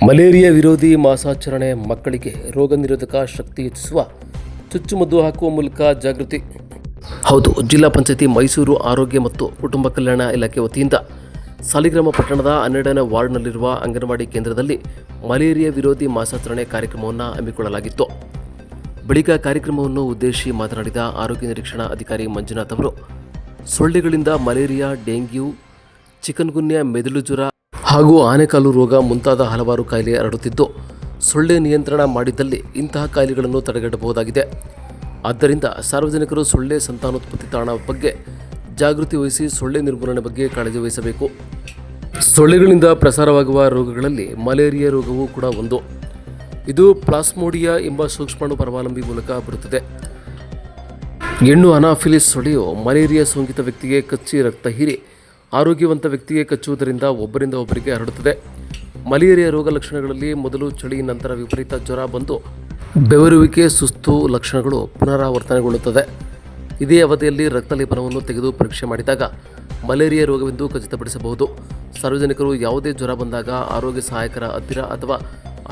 Malaria ವಿರೋಧಿ ಮಾಸಾಚರಣೆ, ಮಕ್ಕಳಿಗೆ ರೋಗ ನಿರೋಧಕ ಶಕ್ತಿ ಹೆಚ್ಚಿಸುವ ಚುಚ್ಚುಮದ್ದು ಹಾಕುವ ಮೂಲಕ ಜಾಗೃತಿ. ಹೌದು, ಜಿಲ್ಲಾ ಪಂಚಾಯತಿ ಮೈಸೂರು ಆರೋಗ್ಯ ಮತ್ತು ಕುಟುಂಬ ಕಲ್ಯಾಣ ಇಲಾಖೆ ವತಿಯಿಂದ ಸಾಲಿಗ್ರಾಮ ಪಟ್ಟಣದ 12ನೇ ವಾರ್ಡ್ನಲ್ಲಿರುವ ಅಂಗನವಾಡಿ ಕೇಂದ್ರದಲ್ಲಿ ಮಲೇರಿಯಾ ವಿರೋಧಿ ಮಾಸಾಚರಣೆ ಕಾರ್ಯಕ್ರಮವನ್ನು ಹಮ್ಮಿಕೊಳ್ಳಲಾಗಿತ್ತು. ಬಳಿಕ ಕಾರ್ಯಕ್ರಮವನ್ನು ಉದ್ದೇಶಿಸಿ ಮಾತನಾಡಿದ ಆರೋಗ್ಯ ನಿರೀಕ್ಷಣಾ ಅಧಿಕಾರಿ ಮಂಜುನಾಥ್ ಅವರು, ಸೊಳ್ಳೆಗಳಿಂದ ಮಲೇರಿಯಾ, ಡೆಂಗ್ಯೂ, ಚಿಕನ್ಗುನ್ಯಾ, ಮೆದುಳು ಜ್ವರ ಹಾಗೂ ಆನೆಕಾಲು ರೋಗ ಮುಂತಾದ ಹಲವಾರು ಕಾಯಿಲೆ ಹರಡುತ್ತಿದ್ದು, ಸೊಳ್ಳೆ ನಿಯಂತ್ರಣ ಮಾಡಿದ್ದಲ್ಲಿ ಇಂತಹ ಕಾಯಿಲೆಗಳನ್ನು ತಡೆಗಟ್ಟಬಹುದಾಗಿದೆ. ಆದ್ದರಿಂದ ಸಾರ್ವಜನಿಕರು ಸೊಳ್ಳೆ ಸಂತಾನೋತ್ಪತ್ತಿ ತಾಣ ಬಗ್ಗೆ ಜಾಗೃತಿ ವಹಿಸಿ ಸೊಳ್ಳೆ ನಿರ್ಮೂಲನೆ ಬಗ್ಗೆ ಕಾಳಜಿ ವಹಿಸಬೇಕು. ಸೊಳ್ಳೆಗಳಿಂದ ಪ್ರಸಾರವಾಗುವ ರೋಗಗಳಲ್ಲಿ ಮಲೇರಿಯಾ ರೋಗವೂ ಕೂಡ ಒಂದು. ಇದು ಪ್ಲಾಸ್ಮೋಡಿಯಾ ಎಂಬ ಸೂಕ್ಷ್ಮಾಣು ಪರಾವಲಂಬಿ ಮೂಲಕ ಬರುತ್ತದೆ. ಹೆಣ್ಣು ಅನಾಫಿಲಿಸ್ ಸೊಳ್ಳೆಯು ಮಲೇರಿಯಾ ಸೋಂಕಿತ ವ್ಯಕ್ತಿಗೆ ಕಚ್ಚಿ ರಕ್ತ ಹೀರಿ ಆರೋಗ್ಯವಂತ ವ್ಯಕ್ತಿಗೆ ಕಚ್ಚುವುದರಿಂದ ಒಬ್ಬರಿಂದ ಒಬ್ಬರಿಗೆ ಹರಡುತ್ತದೆ. ಮಲೇರಿಯಾ ರೋಗ ಲಕ್ಷಣಗಳಲ್ಲಿ ಮೊದಲು ಚಳಿ, ನಂತರ ವಿಪರೀತ ಜ್ವರ ಬಂದು ಬೆವರುವಿಕೆ, ಸುಸ್ತು ಲಕ್ಷಣಗಳು ಪುನರಾವರ್ತನೆಗೊಳ್ಳುತ್ತದೆ. ಇದೇ ಅವಧಿಯಲ್ಲಿ ರಕ್ತಲೇಪನವನ್ನು ತೆಗೆದು ಪರೀಕ್ಷೆ ಮಾಡಿದಾಗ ಮಲೇರಿಯಾ ರೋಗವೆಂದು ಖಚಿತಪಡಿಸಬಹುದು. ಸಾರ್ವಜನಿಕರು ಯಾವುದೇ ಜ್ವರ ಬಂದಾಗ ಆರೋಗ್ಯ ಸಹಾಯಕರ ಹತ್ತಿರ ಅಥವಾ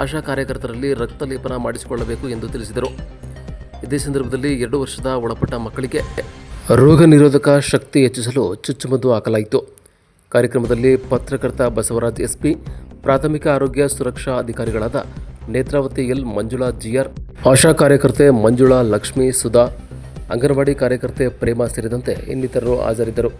ಆಶಾ ಕಾರ್ಯಕರ್ತರಲ್ಲಿ ರಕ್ತಲೇಪನ ಮಾಡಿಸಿಕೊಳ್ಳಬೇಕು ಎಂದು ತಿಳಿಸಿದರು. ಇದೇ ಸಂದರ್ಭದಲ್ಲಿ 2 ವರ್ಷದ ಒಳಪಟ್ಟ ಮಕ್ಕಳಿಗೆ ರೋಗ ನಿರೋಧಕ ಶಕ್ತಿ ಹೆಚ್ಚಿಸಲು ಚುಚ್ಚುಮದ್ದು ಹಾಕಲಾಯಿತು. ಕಾರ್ಯಕ್ರಮದಲ್ಲಿ ಪತ್ರಕರ್ತ ಬಸವರಾಜ್ ಎಸ್ಪಿ, ಪ್ರಾಥಮಿಕ ಆರೋಗ್ಯ ಸುರಕ್ಷಾ ಅಧಿಕಾರಿಗಳಾದ ನೇತ್ರಾವತಿ ಎಲ್, ಮಂಜುಳಾ ಜಿಆರ್, ಆಶಾ ಕಾರ್ಯಕರ್ತೆ ಮಂಜುಳಾ, ಲಕ್ಷ್ಮಿ, ಸುಧಾ, ಅಂಗನವಾಡಿ ಕಾರ್ಯಕರ್ತೆ ಪ್ರೇಮ ಸೇರಿದಂತೆ ಇನ್ನಿತರರು ಹಾಜರಿದ್ದರು.